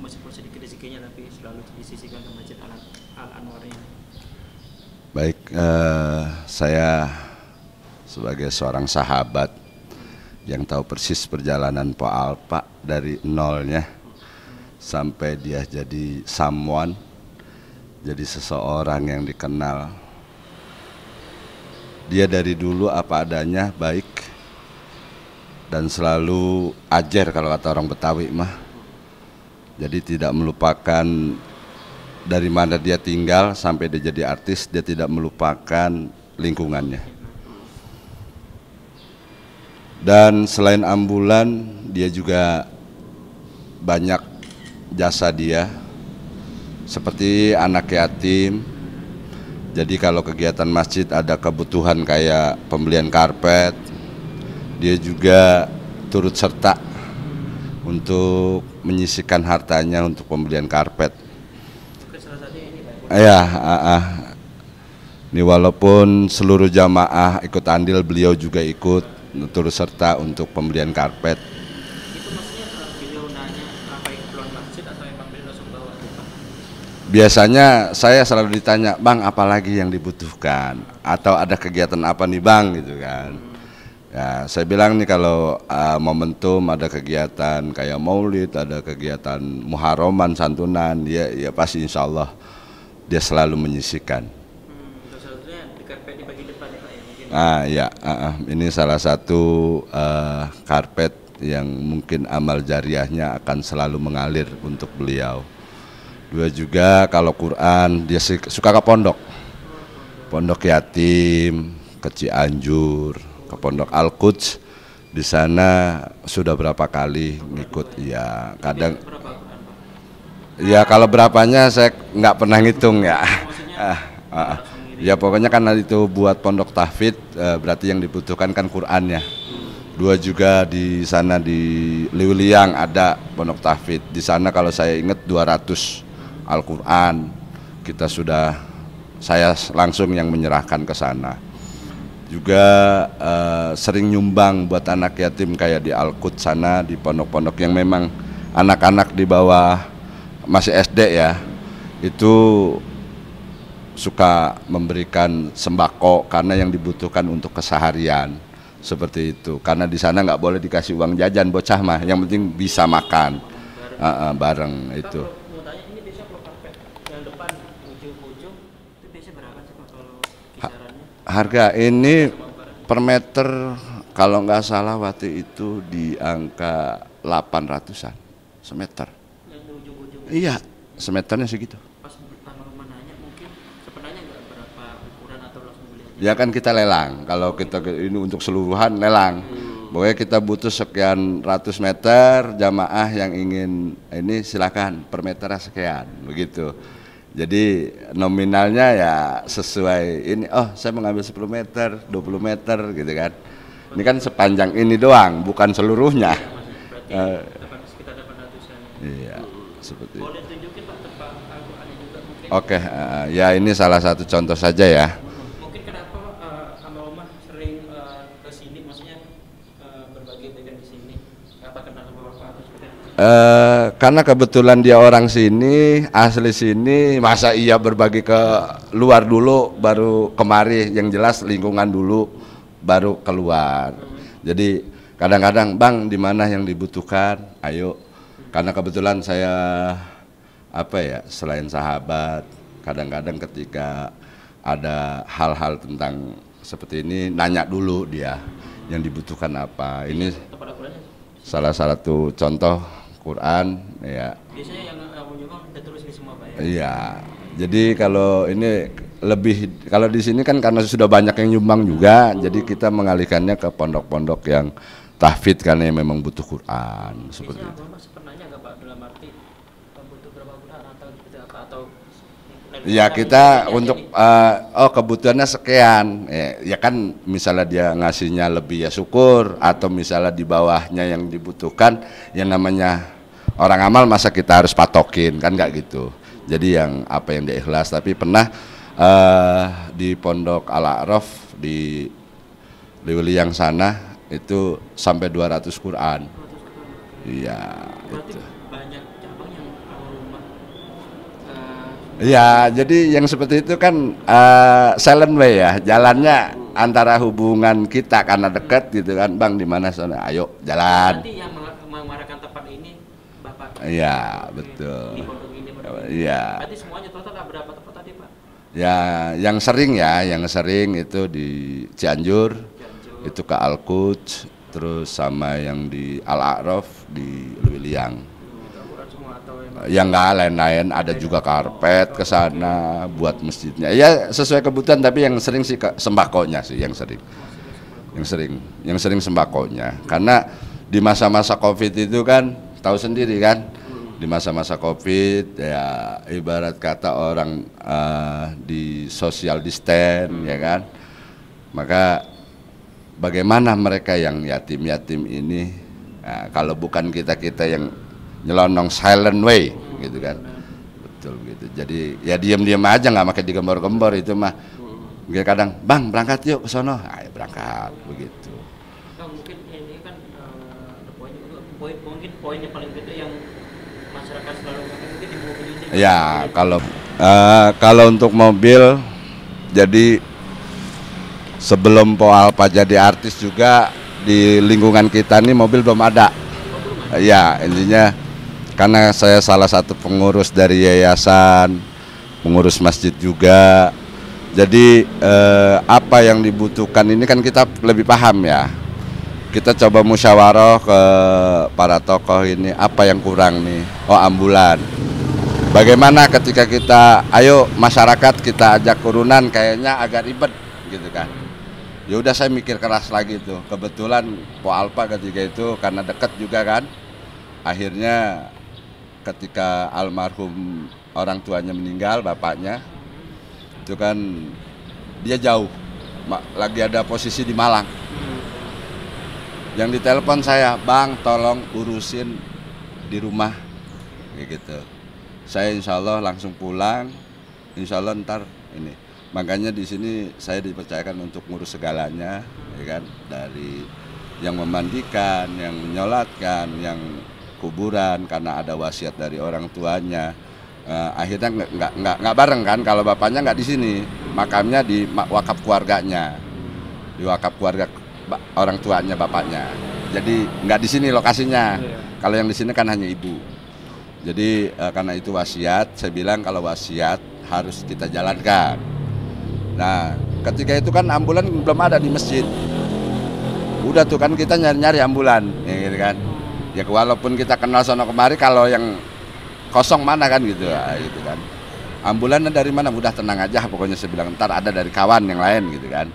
meskipun sedikit rezekinya tapi selalu disisihkan ke Masjid Al-Anwar ini. Baik, saya sebagai seorang sahabat yang tahu persis perjalanan Pak Alpa dari nolnya sampai dia jadi someone, jadi seseorang yang dikenal. Dia dari dulu apa adanya, baik, dan selalu ajer kalau kata orang Betawi mah. Jadi tidak melupakan dari mana dia tinggal sampai dia jadi artis, dia tidak melupakan lingkungannya. Dan selain ambulan, dia juga banyak jasa dia, seperti anak yatim. Jadi kalau kegiatan masjid ada kebutuhan kayak pembelian karpet, dia juga turut serta untuk menyisihkan hartanya untuk pembelian karpet. Ya, ini walaupun seluruh jamaah ikut andil, beliau juga ikut turut serta untuk pembelian karpet. Itu maksudnya beliau nanya apa yang keperluan masjid atau emang beliau langsung bawa? Biasanya saya selalu ditanya, Bang, apa lagi yang dibutuhkan? Atau ada kegiatan apa nih, Bang, gitu kan. Ya, saya bilang nih kalau momentum ada kegiatan kayak maulid, ada kegiatan muharraman, santunan, ya pasti insya Allah dia selalu menyisihkan. Salah satunya di karpet di bagian depan ya Pak ya mungkin. Ya, ini salah satu karpet yang mungkin amal jariahnya akan selalu mengalir untuk beliau. Dua juga kalau Quran dia suka ke pondok yatim, ke Cianjur, ke pondok Al-Quds. Di sana sudah berapa kali ngikut, ya kadang. Ya kalau berapanya saya nggak pernah ngitung ya. Ya pokoknya kan itu buat pondok tahfidz, berarti yang dibutuhkan kan Qurannya. Dua juga di sana di Liuliang ada pondok tahfidz. Di sana kalau saya ingat 200 Al-Quran saya langsung yang menyerahkan ke sana. Juga sering nyumbang buat anak yatim kayak di Al-Quds sana, di pondok-pondok yang memang anak-anak di bawah masih SD ya, itu suka memberikan sembako karena yang dibutuhkan untuk keseharian seperti itu. Karena di sana nggak boleh dikasih uang jajan bocah mah, yang penting bisa makan bareng itu. Harga ini per meter kalau nggak salah waktu itu di angka 800-an semeter. Iya, semeternya segitu. Pas pertama nanya mungkin sebenarnya nggak berapa ukuran atau langsung beli aja? Ya kan kita lelang, kalau kita ini untuk seluruhan lelang. Pokoknya kita butuh sekian ratus meter, jamaah yang ingin ini silakan per meternya sekian, begitu. Jadi nominalnya ya sesuai ini, saya mengambil 10 meter, 20 meter gitu kan. Ini kan sepanjang ini doang, bukan seluruhnya. Sekitar 800-an. Iya, seperti itu. Boleh tunjukin Pak tempat Al-Qur'annya juga mungkin? Oke, ya ini salah satu contoh saja ya. Mungkin kenapa Almarhumah sering ke sini, maksudnya berbagi dengan di sini? Apa kenal sama Bapak atau seperti apa? Karena kebetulan dia orang sini, asli sini, masa iya berbagi ke luar dulu baru kemari, yang jelas lingkungan dulu baru keluar. Jadi kadang-kadang, Bang, di mana yang dibutuhkan, ayo. Karena kebetulan saya selain sahabat, kadang-kadang ketika ada hal-hal tentang seperti ini nanya dulu dia yang dibutuhkan apa. Ini salah satu contoh Quran ya. Biasanya yang menyumbang kita terus di semua Pak ya? Iya. Jadi kalau ini kalau di sini kan karena sudah banyak yang nyumbang juga, jadi kita mengalihkannya ke pondok-pondok yang tahfidz karena yang memang butuh Quran seperti itu. Sebenarnya nggak Pak, dalam arti butuh berapa Quran atau ya kita untuk kebutuhannya sekian ya kan, misalnya dia ngasihnya lebih ya syukur, atau misalnya di bawahnya yang dibutuhkan, yang namanya orang amal masa kita harus patokin kan, nggak gitu. Jadi yang apa yang dia ikhlas. Tapi pernah di pondok Al-A'raf di Liuliang sana itu sampai 200 Quran. Iya. Berarti banyak cabang yang Ya, jadi yang seperti itu kan silent way ya, jalannya antara hubungan kita karena dekat gitu kan, Bang di mana sana, ayo jalan. Berarti yang mengarahkan tempat ini Bapak. Iya, Oke. betul. Di pondok ini, pondok ini. Iya. Berarti semuanya total ada berapa tempat tadi, Pak? Ya, yang sering itu di Cianjur, Cianjur. itu ke Al-Quds, terus sama yang di Al-A'raf di Lewiliang. Akurat semua atau Yang nggak lain-lain, ada juga karpet ke sana buat masjidnya. Ya sesuai kebutuhan, tapi yang sering sih ke sembakonya sih yang sering. Yang sering sembakonya. Karena di masa-masa Covid itu kan tahu sendiri kan, di masa-masa Covid ya ibarat kata orang di social distance ya kan. Maka bagaimana mereka yang yatim-yatim ini, nah, kalau bukan kita-kita yang nyelonong silent way gitu kan, betul gitu. Jadi ya diam-diam aja, nggak pakai digembor-gembor itu mah. Mungkin kadang, Bang berangkat yuk ke sono, ayo berangkat begitu. Kang, mungkin ini kan mungkin poin yang paling gede yang masyarakat selalu pakai mungkin di mobil ini. Ya kalau untuk mobil, jadi sebelum Po Alpa jadi artis juga di lingkungan kita nih mobil belum ada. Ya intinya karena saya salah satu pengurus dari yayasan, pengurus masjid juga. Jadi apa yang dibutuhkan ini kan kita lebih paham ya. Kita coba musyawarah ke para tokoh ini, apa yang kurang nih? Oh ambulan. Bagaimana ketika kita, ayo masyarakat kita ajak urunan, kayaknya agak ribet gitu kan. Ya udah saya mikir keras lagi tuh. Kebetulan Po Alpa ketika itu karena dekat juga kan. Akhirnya ketika almarhum orang tuanya meninggal, bapaknya itu kan dia jauh, lagi ada posisi di Malang. Yang ditelepon saya, Bang tolong urusin di rumah kayak gitu. Saya insya Allah langsung pulang, insya Allah ntar ini. Makanya di sini saya dipercayakan untuk ngurus segalanya, ya kan, dari yang memandikan, yang menyolatkan, yang kuburan karena ada wasiat dari orang tuanya. Akhirnya nggak bareng kan, kalau bapaknya nggak di sini, makamnya di wakaf keluarganya, di wakaf keluarga orang tuanya bapaknya. Jadi nggak di sini lokasinya. Kalau yang di sini kan hanya ibu. Jadi karena itu wasiat, saya bilang kalau wasiat harus kita jalankan. Nah, ketika itu kan ambulan belum ada di masjid. Udah tuh kan kita nyari-nyari ambulan, ya gitu kan. Ya walaupun kita kenal sono kemari, kalau yang kosong mana kan gitu, ya, gitu kan. Ambulannya dari mana? Udah tenang aja, pokoknya saya bilang ntar ada dari kawan yang lain gitu kan.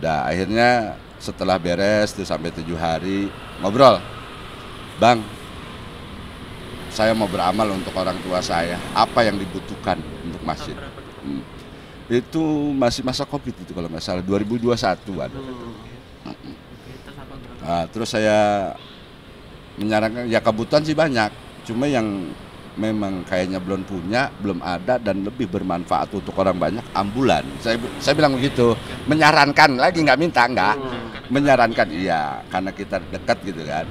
Udah akhirnya setelah beres tuh sampai 7 hari ngobrol, Bang, saya mau beramal untuk orang tua saya. Apa yang dibutuhkan untuk masjid? Itu masih masa Covid itu kalau nggak salah 2021-an. Nah, terus saya menyarankan ya kebutuhan sih banyak, cuma yang memang kayaknya belum punya, belum ada dan lebih bermanfaat untuk orang banyak ambulan. Saya bilang begitu, menyarankan lagi nggak minta nggak, menyarankan iya karena kita dekat gitu kan.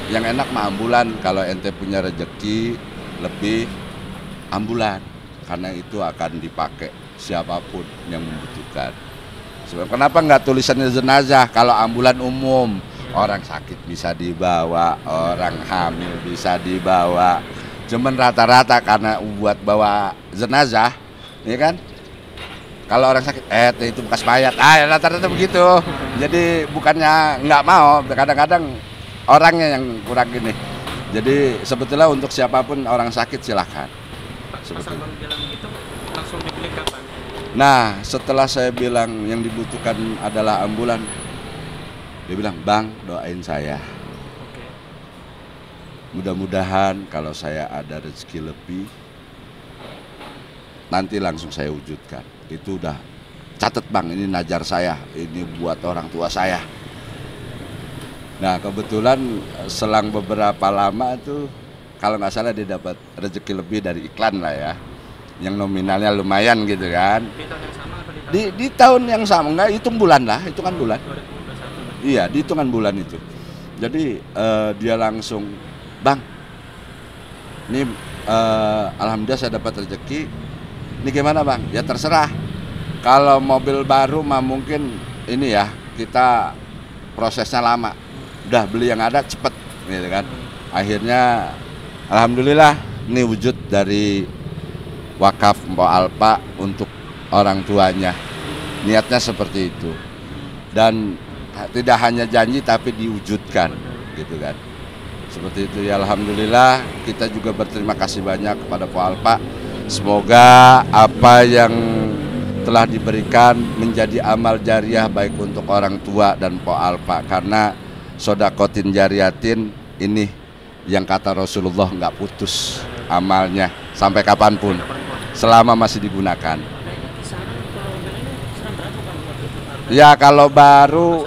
Yang enak mah ambulan, kalau ente punya rezeki lebih ambulan karena itu akan dipakai siapapun yang membutuhkan. Sebab kenapa nggak tulisannya jenazah? Kalau ambulan umum, orang sakit bisa dibawa, orang hamil bisa dibawa. Cuman rata-rata karena buat bawa jenazah, ya kan? Kalau orang sakit, itu bekas mayat. Rata-rata begitu. Jadi bukannya nggak mau, kadang-kadang orangnya yang kurang gini. Jadi sebetulnya untuk siapapun orang sakit silahkan. Pas abang bilang gitu, langsung dipilih kapan? Nah, setelah saya bilang yang dibutuhkan adalah ambulan, dia bilang, Bang, doain saya. Oke. Mudah-mudahan kalau saya ada rezeki lebih, nanti langsung saya wujudkan. Itu udah catat Bang, ini najar saya, ini buat orang tua saya. Nah, kebetulan selang beberapa lama tuh, kalau nggak salah dia dapat rezeki lebih dari iklan lah ya, yang nominalnya lumayan gitu kan. Di tahun yang sama atau di tahun? Di tahun yang sama, nggak hitung bulan lah, hitungan bulan. 2021. Iya, di hitungan bulan itu. Jadi dia langsung, Bang, ini alhamdulillah saya dapat rezeki. Ini gimana bang? Ya terserah. Kalau mobil baru mah mungkin ini ya kita prosesnya lama. Udah beli yang ada cepet, gitu kan. Akhirnya alhamdulillah ini wujud dari wakaf Mpok Alpa untuk orang tuanya. Niatnya seperti itu. Dan tidak hanya janji tapi diwujudkan, gitu kan. Seperti itu ya, alhamdulillah kita juga berterima kasih banyak kepada Mpok Alpa. Semoga apa yang telah diberikan menjadi amal jariah baik untuk orang tua dan Mpok Alpa, karena sodakotin jariatin ini yang kata Rasulullah nggak putus amalnya sampai kapanpun selama masih digunakan. Ya kalau baru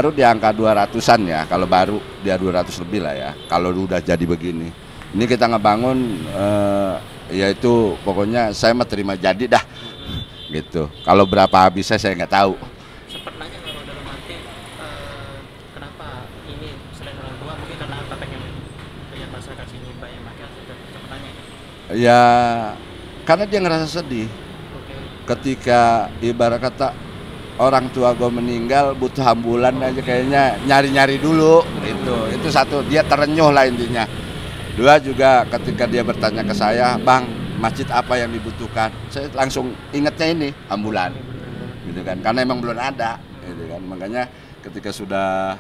di angka 200-an ya, kalau baru dia 200 lebih lah ya, kalau udah jadi begini. Ini kita ngebangun yaitu pokoknya saya mah terima jadi dah gitu. Kalau berapa habisnya saya nggak tahu. Sempat nanya kalau dalam arti kenapa ini selain orang tua, mungkin karena apa pengen masyarakat sini banyak makan, sempat nanya. Ya karena dia ngerasa sedih. Ketika ibarat kata orang tua gue meninggal butuh ambulan aja kayaknya nyari-nyari dulu gitu. Itu satu, dia terenyuh lah intinya. Dua juga ketika dia bertanya ke saya, bang masjid apa yang dibutuhkan, saya langsung ingatnya ini ambulan gitu kan, karena emang belum ada gitu kan. Makanya ketika sudah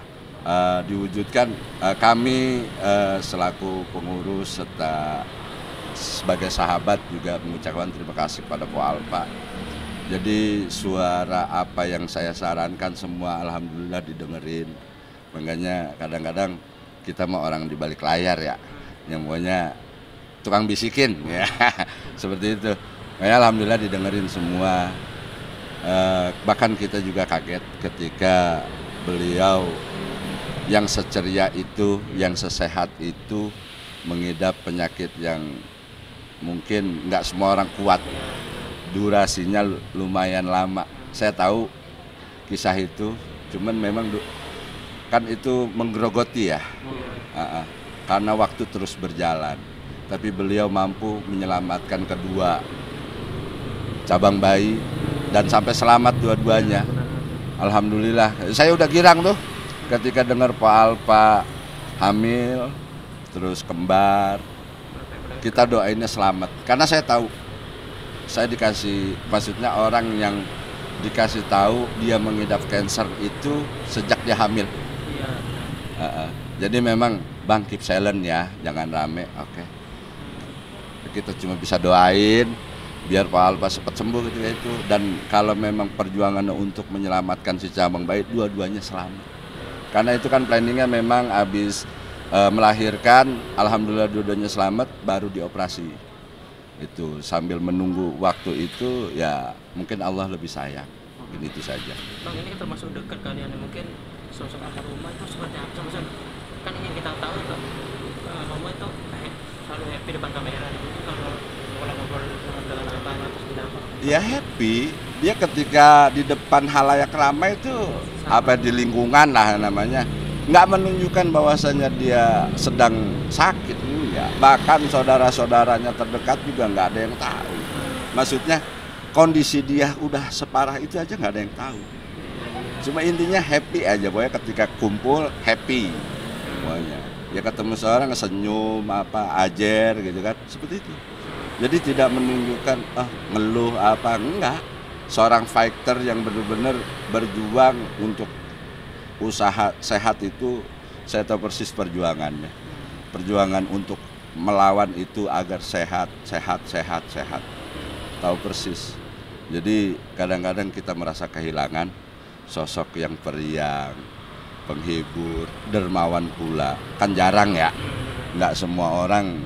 diwujudkan, kami selaku pengurus serta sebagai sahabat juga mengucapkan terima kasih kepada Mpok Alpa. Jadi suara apa yang saya sarankan semua alhamdulillah didengerin. Makanya kadang-kadang kita mau orang di balik layar ya, yang pokoknya tukang bisikin ya seperti itu. Makanya alhamdulillah didengerin semua. Bahkan kita juga kaget ketika beliau yang seceria itu, yang sesehat itu mengidap penyakit yang mungkin nggak semua orang kuat. Durasinya lumayan lama. Saya tahu kisah itu, cuman memang kan itu menggerogoti ya, karena waktu terus berjalan. Tapi beliau mampu menyelamatkan kedua cabang bayi dan sampai selamat dua-duanya. Alhamdulillah. Saya udah girang tuh ketika dengar Pak Alpa hamil, terus kembar. Kita doainnya selamat, karena saya tahu. Saya dikasih, maksudnya orang yang dikasih tahu dia mengidap kanker itu sejak dia hamil. Jadi memang bang keep silent ya, jangan rame. Oke. Kita cuma bisa doain biar Pak Alpa cepat sembuh gitu ya itu. Dan kalau memang perjuangannya untuk menyelamatkan si cabang bayi, dua-duanya selamat. Karena itu kan planningnya memang habis melahirkan, alhamdulillah dua-duanya selamat, baru dioperasi. Itu sambil menunggu waktu itu ya mungkin Allah lebih sayang. Mungkin itu saja. Bang, ini termasuk dekat kalian, mungkin sosok almarhumah itu seperti apa? Kan yang kita tahu tuh almarhumah itu selalu happy depan kamera. Kalau ngobrol dengan apa terus tidak apa? Ya happy. Dia ketika di depan halayak ramai itu apa di lingkungan lah namanya, nggak menunjukkan bahwasanya dia sedang sakit, enggak. Bahkan saudara-saudaranya terdekat juga nggak ada yang tahu. Maksudnya kondisi dia udah separah itu aja nggak ada yang tahu. Cuma intinya happy aja, pokoknya ketika kumpul happy pokoknya. Ya ketemu seorang senyum apa ajer gitu kan, seperti itu. Jadi tidak menunjukkan ngeluh apa, enggak. Seorang fighter yang benar-benar berjuang untuk usaha sehat itu, saya tahu persis perjuangannya. Perjuangan untuk melawan itu agar sehat. Tahu persis. Jadi kadang-kadang kita merasa kehilangan sosok yang periang, penghibur, dermawan pula. Kan jarang ya. Nggak semua orang,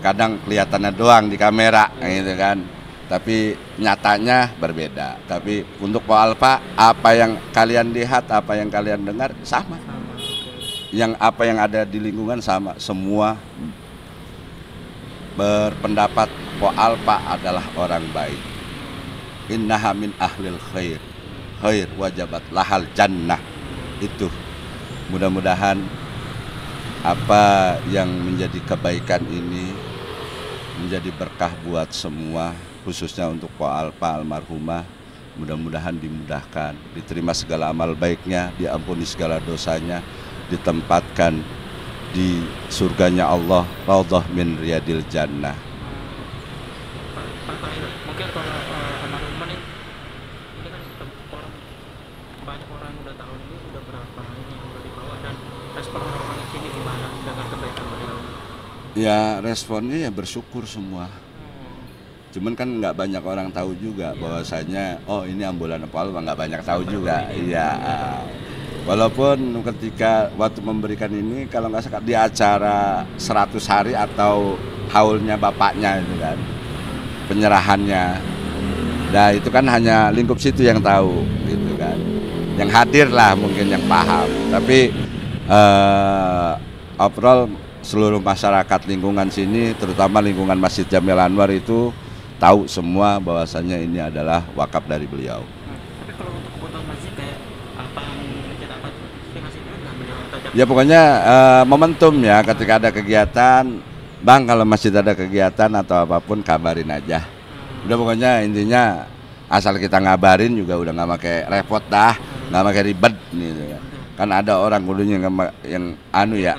kadang kelihatannya doang di kamera gitu kan. Tapi nyatanya berbeda. Tapi untuk Pak Alpa, apa yang kalian lihat, apa yang kalian dengar sama. Yang apa yang ada di lingkungan sama. Semua berpendapat Pak Alpa adalah orang baik. Innaha min ahlil khair. Khair wajabat lahal jannah. Itu mudah-mudahan apa yang menjadi kebaikan ini menjadi berkah buat semua, khususnya untuk Pak Alpa almarhumah. Mudah-mudahan dimudahkan, diterima segala amal baiknya, diampuni segala dosanya, ditempatkan di surganya Allah, raudhah min riyadil jannah. Pak Irul, mungkin kalau almarhumah ini kan orang, banyak orang yang udah tahu ini udah berapa ini yang udah dibawa, dan respon orang-orang di sini gimana dengan kebaikan beliau? Ya responnya ya bersyukur semua. Cuman kan nggak banyak orang tahu juga bahwasanya oh ini ambulan Pak Alpa, nggak banyak tahu juga. Iya. Walaupun ketika waktu memberikan ini kalau nggak salah di acara 100 hari atau haulnya bapaknya itu kan, penyerahannya. Nah itu kan hanya lingkup situ yang tahu gitu kan. Yang hadir lah mungkin yang paham. Tapi overall seluruh masyarakat lingkungan sini, terutama lingkungan Masjid Jamil Anwar itu tahu semua bahwasannya ini adalah wakaf dari beliau. Tapi kalau untuk kebutuhan masjid kayak apa masjid apa sih ngasih duit nggak beliau atau Ya pokoknya momentum ya ketika ada kegiatan, Bang kalau masjid ada kegiatan atau apapun kabarin aja. Udah pokoknya intinya asal kita ngabarin juga udah nggak pakai repot dah, nggak pakai ribet gitu kan. Kan ada orang kudunya yang anu ya.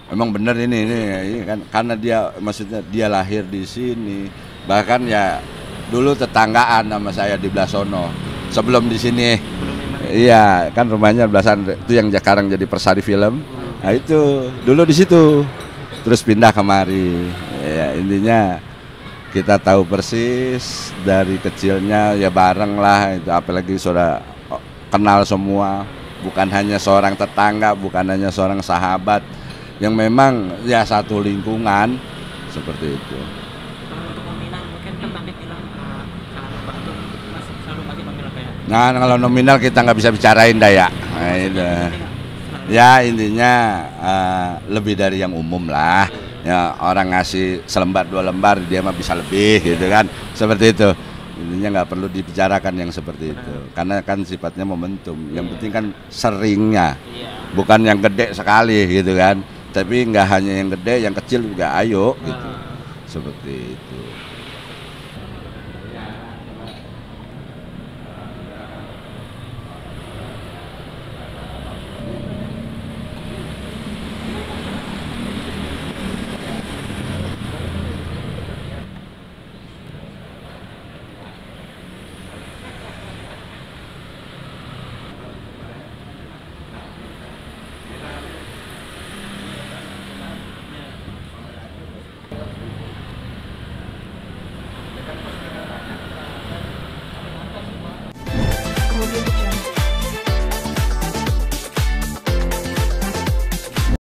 Emang bener ini kan karena dia maksudnya dia lahir di sini. Bahkan ya dulu tetanggaan sama saya di Blasono sebelum di sini. Iya, kan rumahnya belasan itu yang sekarang jadi Persari Film. Nah itu dulu di situ. Terus pindah kemari. Ya intinya kita tahu persis dari kecilnya ya bareng lah itu, apalagi sudah kenal semua, bukan hanya seorang tetangga, bukan hanya seorang sahabat yang memang ya satu lingkungan seperti itu. kalau untuk nominal mungkin kan tadi bilang kalau Pak tuh masih selalu pakai nominal kayak Nah kalau nominal kita nggak bisa bicarain dah ya. Nah, itu. Ya intinya lebih dari yang umum lah. Ya orang ngasih selembar 2 lembar dia mah bisa lebih gitu kan. Seperti itu. Intinya nggak perlu dibicarakan yang seperti itu. Karena kan sifatnya momentum. Yang penting kan seringnya. Bukan yang gede sekali gitu kan. Tapi nggak hanya yang gede, yang kecil juga ayo gitu. Seperti itu.